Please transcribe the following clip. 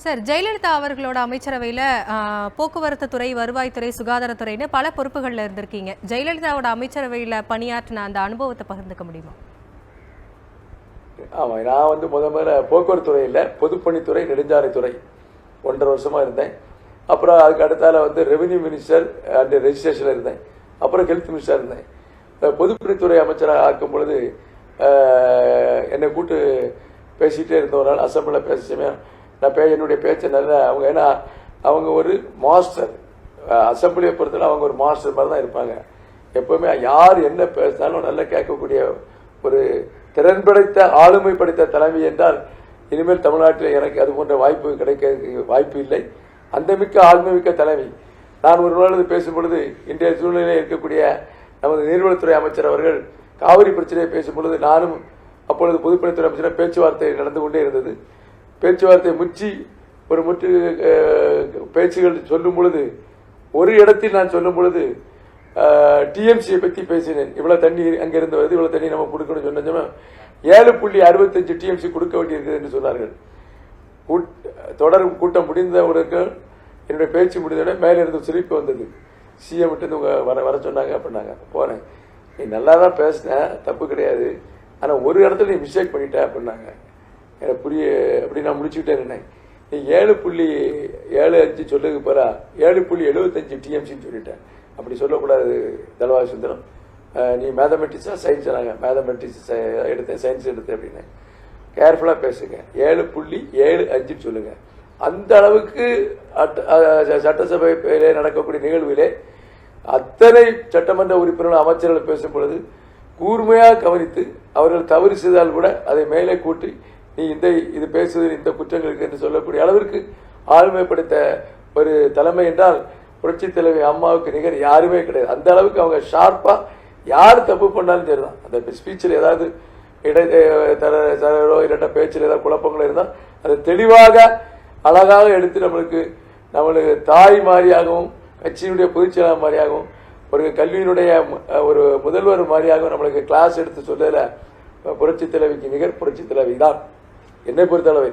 Sir, Jayalalithaa அவர்களோட அமைச்சரவையில் போக்குவரத்து துறை, வருவாய்த்துறை, சுகாதாரத்துறைன்னு பல பொறுப்புகளில் இருந்திருக்கீங்க. ஜெயலலிதாவோட அமைச்சரவையில் பணியாற்றின அந்த அனுபவத்தை பகிர்ந்துக்க முடியுமா? ஆமாம், நான் முதல்ல போக்குவரத்து துறை இல்லை, பொதுப்பணித்துறை, நெடுஞ்சாலைத்துறை 1.5 வருஷமா இருந்தேன். அப்புறம் அதுக்கு அடுத்தால ரெவென்யூ மினிஸ்டர் அண்ட் ரெஜிஸ்ட்ரேஷனில் இருந்தேன். அப்புறம் ஹெல்த் மினிஸ்டர் இருந்தேன். பொதுப்பணித்துறை அமைச்சராக ஆக்கும் பொழுது என்னை கூட்டு பேசிகிட்டே இருந்தவரால் அசம்பிளில் பேச சமயம் நான் என்னுடைய பேச்சை நல்லா ஏன்னா அவங்க ஒரு மாஸ்டர், அசம்பிளியை பொறுத்தவரை அவங்க ஒரு மாஸ்டர் மாதிரி தான் இருப்பாங்க. எப்பவுமே யார் என்ன பேசினாலும் நல்லா கேட்கக்கூடிய ஒரு திறன் படைத்த, ஆளுமை படைத்த தலைமை என்றால் இனிமேல் தமிழ்நாட்டில் எனக்கு அது போன்ற வாய்ப்பு கிடைக்க வாய்ப்பு இல்லை. அந்த மிக்க ஆளுமை மிக்க தலைமை. நான் ஒரு நாள் பேசும் பொழுது இன்றைய சூழ்நிலையில் இருக்கக்கூடிய நமது நீர்வளத்துறை அமைச்சர் அவர்கள் காவிரி பிரச்சனையை பேசும் பொழுது நானும் அப்பொழுது பொதுப்பணித்துறை அமைச்சர் பேச்சுவார்த்தை நடந்து கொண்டே இருந்தது. பேச்சுவார்த்தை ஒரு முற்று பேச்சுகள் சொல்லும் பொழுது ஒரு இடத்தில் நான் சொல்லும் பொழுது டிஎம்சியை பற்றி பேசினேன். இவ்வளவு தண்ணி அங்கிருந்து வருது, இவ்வளவு தண்ணி நம்ம கொடுக்கணும் சொன்ன 7.65 டிஎம்சி கொடுக்க வேண்டியிருக்கிறது என்று சொன்னார்கள். தொடர் கூட்டம் முடிந்தவர்களுக்கு என்னுடைய பேச்சு முடிந்தவுடன் மேலே இருந்து சிரிப்பு வந்தது. சிஎம் விட்டு வர சொன்னாங்க அப்படின்னாங்க. போனேன், நீ நல்லா தான் பேசின, தப்பு கிடையாது, ஆனால் ஒரு இடத்துல நீ மிஸ்டேக் பண்ணிட்ட அப்படின்னாங்க. எனக்கு அப்படி நான் முடிச்சுக்கிட்டே இருந்தேன். நீ 7.75 சொல்லுக்கு போறா 7.75 டிஎம்சின்னு சொல்லிட்டேன். அப்படி சொல்லக்கூடாது தலவாய் சுந்தரம், நீ மேத்தமெட்டிக்ஸா சயின்ஸ்? மேத்தமெட்டிக்ஸ் எடுத்தேன், சயின்ஸ் எடுத்தேன் அப்படின்னு. கேர்ஃபுல்லா பேசுங்க, 7.75 சொல்லுங்க. அந்த அளவுக்கு சட்டசபையிலே நடக்கக்கூடிய நிகழ்விலே அத்தனை சட்டமன்ற உறுப்பினர்கள், அமைச்சர்கள் பேசும் பொழுது கூர்மையாக கவனித்து அவர்கள் தவறு செய்தால் கூட அதை மேலே கூட்டி நீ இது பேசுவது இந்த குற்றங்களுக்கு என்று சொல்லக்கூடிய அளவிற்கு ஆளுமைப்படுத்த ஒரு தலைமை என்றால் புரட்சி தலைவி அம்மாவுக்கு நிகர் யாருமே கிடையாது. அந்த அளவுக்கு அவங்க ஷார்ப்பா யார் தப்பு பண்ணாலும் சரிதான். அந்த ஸ்பீச்சில் ஏதாவது இடைத்தரோ இரட்ட பேச்சில் ஏதாவது குழப்பங்கள் இருந்தால் அதை தெளிவாக அழகாக எடுத்து நம்மளுக்கு தாய் மாதிரியாகவும், கட்சியினுடைய பொதுச்செயலாளர் மாதிரியாகவும், ஒரு கல்வியினுடைய ஒரு முதல்வர் மாதிரியாகவும் நம்மளுக்கு கிளாஸ் எடுத்து சொல்லல புரட்சி தலைவிக்கு நிகர் புரட்சி தலைவி தான் என்னை பொறுத்தளவை.